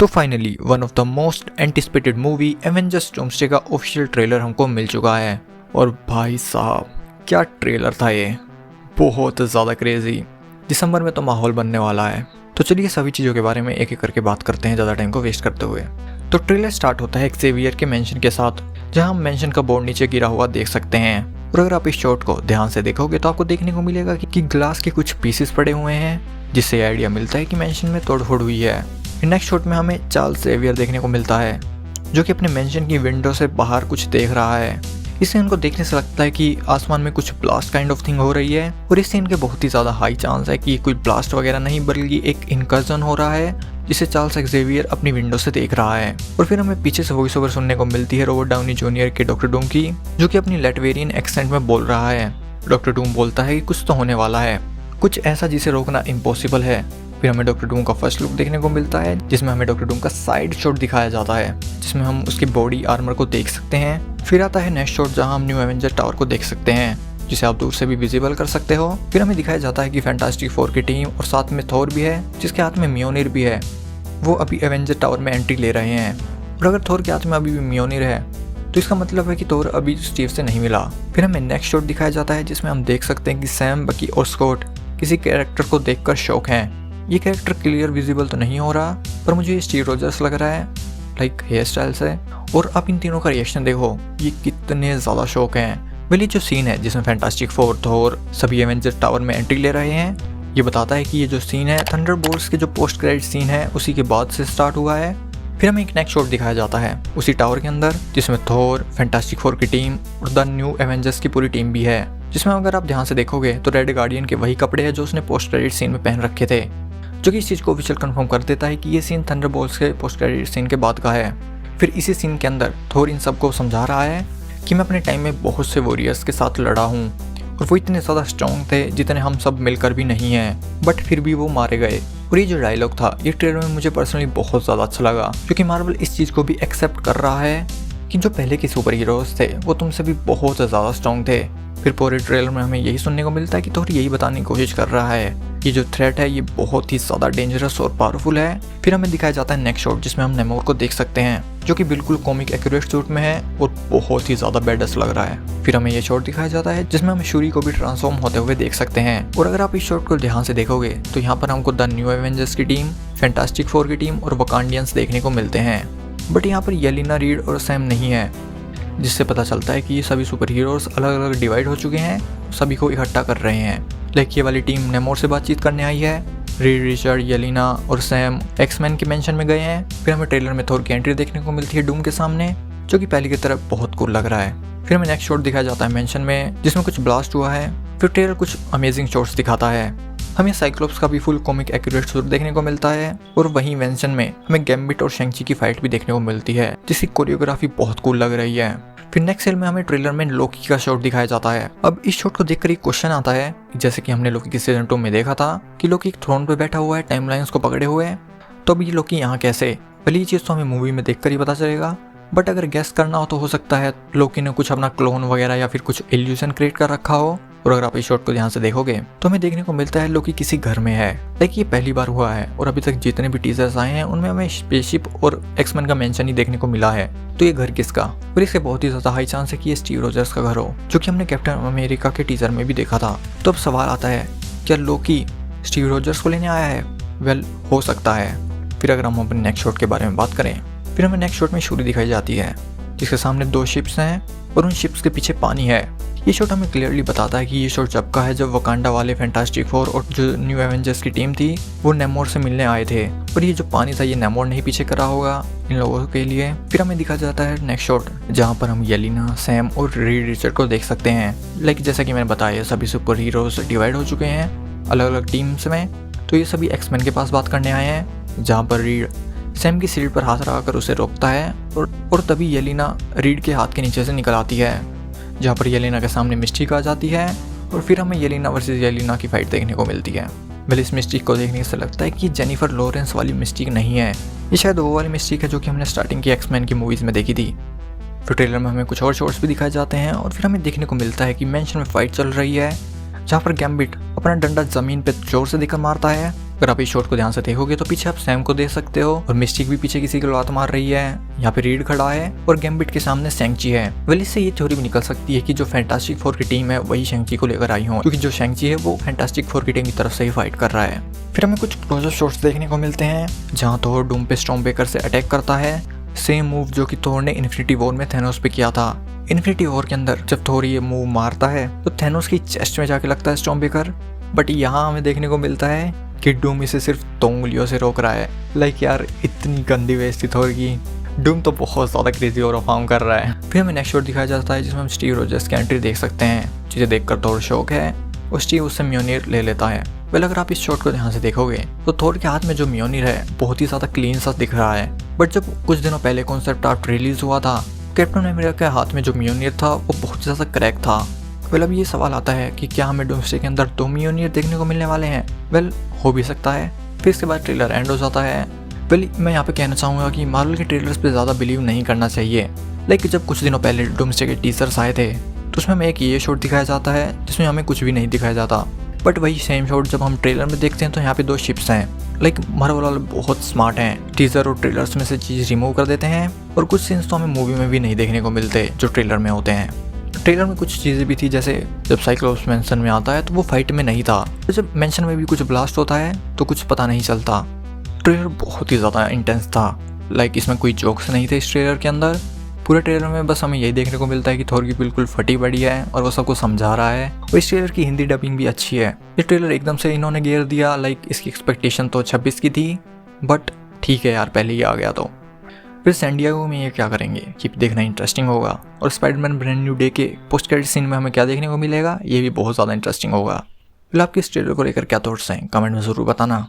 तो finally one of the most anticipated movie Avengers doomsday का official trailer हमको मिल चुका है। और भाई साहब क्या ट्रेलर था ये, बहुत ज़्यादा क्रेजी। दिसंबर में तो माहौल बनने वाला है। तो चलिए सभी चीज़ों के बारे में एक एक करके बात करते हैं ज़्यादा टाइम को वेस्ट करते हुए। तो ट्रेलर स्टार्ट होता है एक्सेवियर के मेंशन के साथ, जहां हम मेंशन का बोर्ड नीचे गिरा हुआ देख सकते हैं। और अगर आप इस शॉट को ध्यान से देखोगे तो आपको देखने को मिलेगा कि ग्लास के कुछ पीसेस पड़े हुए हैं, जिससे आइडिया मिलता है कि मेंशन में तोड़फोड़ हुई है। नेक्स्ट शॉट में हमें चार्ल्स जेवियर देखने को मिलता है, जो कि अपने मेंशन की विंडो से बाहर कुछ देख रहा है। इस सीन को देखने से लगता है कि आसमान में कुछ ब्लास्ट काइंड ऑफ थिंग हो रही है। और इस सीन के बहुत ही ज़्यादा हाई चांस है कि कोई ब्लास्ट वगैरह नहीं बल्कि एक इनकर्जन हो रहा है, जिसे चार्ल्स एक्सेवियर अपनी विंडो से देख रहा है। और फिर हमें पीछे से वॉइस ओवर सुनने को मिलती है रॉबर्ट डाउनी जूनियर के डॉक्टर डूम की, जो कि अपनी लैटवेरियन एक्सेंट में बोल रहा है। डॉक्टर डूम बोलता है कि कुछ तो होने वाला है, कुछ ऐसा जिसे रोकना इम्पॉसिबल है। फिर हमें डॉक्टर डूम का फर्स्ट लुक देखने को मिलता है, जिसमें हमें डॉक्टर डूम का साइड शॉट दिखाया जाता है, जिसमें हम उसकी बॉडी आर्मर को देख सकते हैं। फिर आता है नेक्स्ट शॉट, जहां हम न्यू एवेंजर टावर को देख सकते हैं, जिसे आप दूर से भी विजिबल कर सकते हो। फिर हमें दिखाया जाता है कि फैंटास्टिक फोर की टीम और साथ में थोर भी है, जिसके हाथ में म्योनिर भी है। वो अभी एवेंजर टावर में एंट्री ले रहे हैं। और अगर थोर के हाथ में अभी भी म्योनिर है तो इसका मतलब है कि थोर अभी स्टीव से नहीं मिला। फिर हमें नेक्स्ट शॉट दिखाया जाता है, जिसमें हम देख सकते हैं कि सैम, बकी और स्कॉट किसी कैरेक्टर को देखकर शॉक हैं। ये कैरेक्टर क्लियर विजिबल तो नहीं हो रहा, पर मुझे ये स्टीव रोजर्स लग रहा है, लाइक हेयर स्टाइल से। और आप इन तीनों का रिएक्शन देखो, ये कितने ज़्यादा शौक हैं। वेल, ये जो सीन है जिसमें फैंटास्टिक फोर, थोर सभी एवेंजर टावर में एंट्री ले रहे हैं, ये बताता है कि ये जो सीन है थंडरबोल्ट्स के जो पोस्ट क्रेडिट सीन है उसी के बाद से स्टार्ट हुआ है। फिर हमें एक नेक्स्ट शॉट दिखाया जाता है उसी टावर के अंदर, जिसमें थोर, फैंटास्टिक फोर की टीम और द न्यू एवेंजर्स की पूरी टीम भी है। जिसमें अगर आप ध्यान से देखोगे तो रेड गार्डियन के वही कपड़े हैं जो उसने पोस्ट क्रेडिट सीन में पहन रखे थे, जो कि इस चीज़ को ऑफिशियल कंफर्म कर देता है कि ये सीन थंडरबोल्ट्स के पोस्ट क्रेडिट सीन के बाद का है। फिर इसी सीन के अंदर थोर इन सबको समझा रहा है कि मैं अपने टाइम में बहुत से वॉरियर्स के साथ लड़ा हूँ और वो इतने ज़्यादा स्ट्रॉन्ग थे जितने हम सब मिलकर भी नहीं हैं, बट फिर भी वो मारे गए। और ये जो डायलॉग था ये ट्रेलर में मुझे पर्सनली बहुत ज़्यादा अच्छा लगा, क्योंकि मार्वल इस चीज़ को भी एक्सेप्ट कर रहा है कि जो पहले के सुपर हीरोज़ थे वो तुमसे भी बहुत ज़्यादा स्ट्रॉन्ग थे। फिर पूरे ट्रेलर में हमें यही सुनने को मिलता है कि थोर यही बताने की कोशिश कर रहा है कि जो थ्रेट है ये बहुत ही ज़्यादा डेंजरस और पावरफुल है। फिर हमें दिखाया जाता है नेक्स्ट शॉट, जिसमें हम नेमोर को देख सकते हैं, जो कि बिल्कुल कॉमिक एक्यूरेट सूट में है और बहुत ही ज़्यादा बेडस लग रहा है। फिर हमें ये शॉट दिखाया जाता है जिसमें हम शूरी को भी ट्रांसफॉर्म होते हुए देख सकते हैं। और अगर आप इस शॉट को ध्यान से देखोगे तो यहाँ पर हमको द न्यू एवेंजर्स की टीम, फैंटास्टिक फोर की टीम और वकांडियंस देखने को मिलते हैं। बट यहाँ पर येलेना रीड और सैम नहीं है, जिससे पता चलता है कि ये सभी सुपर हीरोज़ अलग अलग डिवाइड हो चुके हैं, सभी को इकट्ठा कर रहे हैं। लाइक ये वाली टीम नेमोर से बातचीत करने आई है, रीड, रिचर्ड, येलेना और सैम एक्समैन के मेंशन में गए हैं। फिर हमें ट्रेलर में थोर की एंट्री देखने को मिलती है डूम के सामने, जो कि पहले की तरफ बहुत कूल लग रहा है। फिर हमें नेक्स्ट शॉट दिखाया जाता है मेंशन में, जिसमें कुछ ब्लास्ट हुआ है। फिर ट्रेलर कुछ अमेजिंग शॉट्स दिखाता है, हमें साइक्लोप्स का भी फुल कॉमिक एक्यूरेट सूट देखने को मिलता है। और वहीं मेंशन में हमें गैम्बिट और शेंग-ची की फाइट भी देखने को मिलती है, जिसकी कोरियोग्राफी बहुत कूल लग रही है। फिर नेक्स्ट सेल में हमें ट्रेलर में लोकी का शॉट दिखाया जाता है। अब इस शॉट को देखकर एक क्वेश्चन आता है, जैसे कि हमने लोकी के सीजन 2 में देखा था कि लोकी एक थ्रोन पे बैठा हुआ है टाइमलाइंस को पकड़े हुए, तो अब ये लोकी यहाँ कैसे? भले ये चीज़ तो हमें मूवी में देखकर ही पता चलेगा, बट अगर गेस करना हो तो हो सकता है लोकी ने कुछ अपना क्लोन वगैरह या फिर कुछ इल्यूजन क्रिएट कर रखा हो। और अगर आप इस शॉट को ध्यान से देखोगे तो हमें देखने को मिलता है लोकी किसी घर में है। लाइक ये पहली बार हुआ है और अभी तक जितने भी टीजर्स आए हैं उनमें हमें स्पेसशिप और एक्समैन का मेंशन ही देखने को मिला है। तो ये घर किसका? और इसके बहुत ही ज़्यादा हाई चांस है कि ये स्टीव रोजर्स का घर हो, जो कि हमने कैप्टन अमेरिका के टीजर में भी देखा था। तो अब सवाल आता है, क्या लोकी स्टीव रोजर्स को लेने आया है? वेल, हो सकता है। फिर अगर हम अपने नेक्स्ट शॉट के बारे में बात करें, फिर हमें नेक्स्ट शॉट में शूरी दिखाई जाती है, जिसके सामने 2 शिप्स हैं और उन शिप्स के पीछे पानी है। ये शॉट हमें क्लियरली बताता है कि ये शॉट जब का है जब वकांडा वाले फैंटास्टिक फोर और जो न्यू एवेंजर्स की टीम थी वो नेमोर से मिलने आए थे। और ये जो पानी था ये नेमोर ने ही पीछे करा होगा इन लोगों के लिए। फिर हमें दिखा जाता है नेक्स्ट शॉट, जहाँ पर हम येलेना, सैम और रीड रिचर्ड को देख सकते हैं। लाइक जैसा कि मैंने बताया सभी सुपर हीरोज डिवाइड हो चुके हैं अलग अलग टीम्स में, तो ये सभी एक्समैन के पास बात करने आए हैं, जहाँ पर रीड सैम की सीट पर हाथ रखाकर उसे रोकता है और तभी येलेना रीड के हाथ के नीचे से निकल आती है, जहाँ पर येलेना के सामने मिस्टिक आ जाती है। और फिर हमें येलेना वर्सेस येलेना की फाइट देखने को मिलती है। भले इस मिस्टिक को देखने से लगता है कि जेनिफर लॉरेंस वाली मिस्टिक नहीं है, ये शायद वो वाली मिस्टिक है जो कि हमने स्टार्टिंग की एक्समैन की मूवीज़ में देखी थी। फिर ट्रेलर में हमें कुछ और शॉट्स भी दिखाए जाते हैं और फिर हमें देखने को मिलता है कि मेंशन में फाइट चल रही है, जहाँ पर गैम्बिट अपना डंडा ज़मीन पर जोर से देकर मारता है अगर आप इस शॉट को ध्यान से देखोगे तो पीछे आप सैम को देख सकते हो और मिस्टिक भी पीछे किसी को लात मार रही है। यहाँ पे रीड खड़ा है और गैम्बिट के सामने शैंग-ची है। वेल इससे ये थ्योरी भी निकल सकती है कि जो फैंटास्टिक फोर की टीम है वही शैंग-ची को लेकर आई हो, क्योंकि जो शैंग-ची है वो फैंटास्टिक फोर की टीम की तरफ से ही फाइट कर रहा है। फिर हमें कुछ क्लोजअप शॉट्स देखने को मिलते हैं जहाँ थोर डूम पे स्टॉर्मब्रेकर से अटैक करता है। सेम मूव जो कि थोर ने इन्फिनिटी वॉर में थैनोस पे किया था। इन्फिनिटी वॉर के अंदर जब थोर ये मूव मारता है तो थैनोस की चेस्ट में जाके लगता है स्टॉर्मब्रेकर, बट यहाँ हमें देखने को मिलता है कि डूम इसे सिर्फ 2 उंगलियों से रोक रहा है। लाइक यार इतनी गंदी बेइज्जती थोर की। डूम तो बहुत ज़्यादा क्रेजी और परफॉर्म कर रहा है। फिर हमें नेक्स्ट शॉट दिखाया जाता है जिसमें हम स्टीव रोजर्स की एंट्री देख सकते हैं, जिसे देखकर थोर शौक है और स्टीव उससे म्योनिर ले लेता है। वेल अगर आप इस शॉट को ध्यान से देखोगे तो थोर के हाथ में जो म्योनिर है बहुत ही ज़्यादा क्लीन सा दिख रहा है, बट जब कुछ दिनों पहले कॉन्सेप्ट आर्ट रिलीज हुआ था कैप्टन अमेरिका के हाथ में जो म्योनिर था वो बहुत ज़्यादा क्रैक था। वेल अब ये सवाल आता है कि क्या हमें डूम्सडे के अंदर 2 म्योनिर देखने को मिलने वाले हैं। वेल हो भी सकता है। फिर इसके बाद ट्रेलर एंड हो जाता है। वेल मैं यहाँ पे कहना चाहूँगा कि मार्वल के ट्रेलर्स पे ज़्यादा बिलीव नहीं करना चाहिए। लाइक जब कुछ दिनों पहले डूम्सडे के टीजर्स आए थे तो उसमें हमें एक ये शॉट दिखाया जाता है जिसमें हमें कुछ भी नहीं दिखाया जाता, बट वही सेम शॉट जब हम ट्रेलर में देखते हैं तो यहाँ पे 2 शिप्स हैं। लाइक मार्वल वाले बहुत स्मार्ट हैं, टीजर और ट्रेलर्स में से चीज़ रिमूव कर देते हैं और कुछ सीन्स तो हमें मूवी में भी नहीं देखने को मिलते जो ट्रेलर में होते हैं। ट्रेलर में कुछ चीज़ें भी थी, जैसे जब साइक्लोप्स मेंशन में आता है तो वो फाइट में नहीं था, तो जब मेंशन में भी कुछ ब्लास्ट होता है तो कुछ पता नहीं चलता। ट्रेलर बहुत ही ज़्यादा इंटेंस था। लाइक इसमें कोई जोक्स नहीं थे इस ट्रेलर के अंदर। पूरे ट्रेलर में बस हमें यही देखने को मिलता है कि थोर की बिल्कुल फटी पड़ी है और वो सबको समझा रहा है, और इस ट्रेलर की हिंदी डबिंग भी अच्छी है। ये ट्रेलर एकदम से इन्होंने घेर दिया। लाइक इसकी एक्सपेक्टेशन तो 26 की थी, बट ठीक है यार पहले ही आ गया तो। फिर सैन डिएगो में ये क्या करेंगे कि देखना इंटरेस्टिंग होगा, और स्पाइडरमैन ब्रांड न्यू डे के पोस्ट क्रेडिट सीन में हमें क्या देखने को मिलेगा ये भी बहुत ज़्यादा इंटरेस्टिंग होगा। फिर आपके इस ट्रेलर को लेकर क्या थॉट्स हैं कमेंट में ज़रूर बताना।